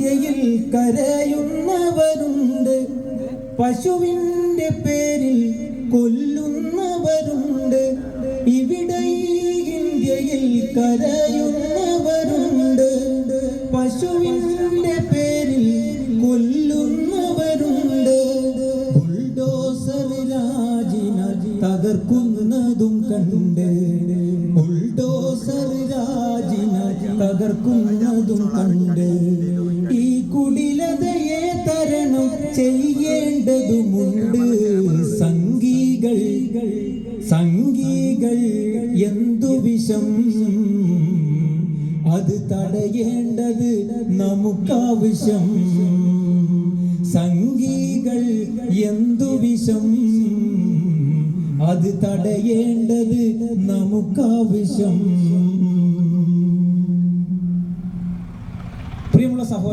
ഇന്ത്യയിൽ കരയുന്നവരുണ്ട്, പശുവിന്റെ പേരിൽ കൊല്ലുന്നവരുണ്ട്. ഇവിടെ ഇന്ത്യയിൽ കരയുന്നവരുണ്ട്, പശുവിന്റെ പേരിൽ കൊല്ലുന്നവരുണ്ട്. ബുൾഡോസർ രാജിനാൽ തകർക്കുന്നതും കണ്ട്, ബുൾഡോസർ രാജിനാൽ തകർക്കുന്നതും കണ്ട്. ഈ കുടിലതയെ തരണം ചെയ്യേണ്ടതുമുണ്ട്. സംഘികൾ എന്തു വിഷം, അത് തടയേണ്ടത് നമുക്കാവശ്യം. സംഘികൾ എന്തു വിഷം, അത് തടയേണ്ടത് നമുക്കാവശ്യം. പ്രിയമുള്ള സഹോദരൻ,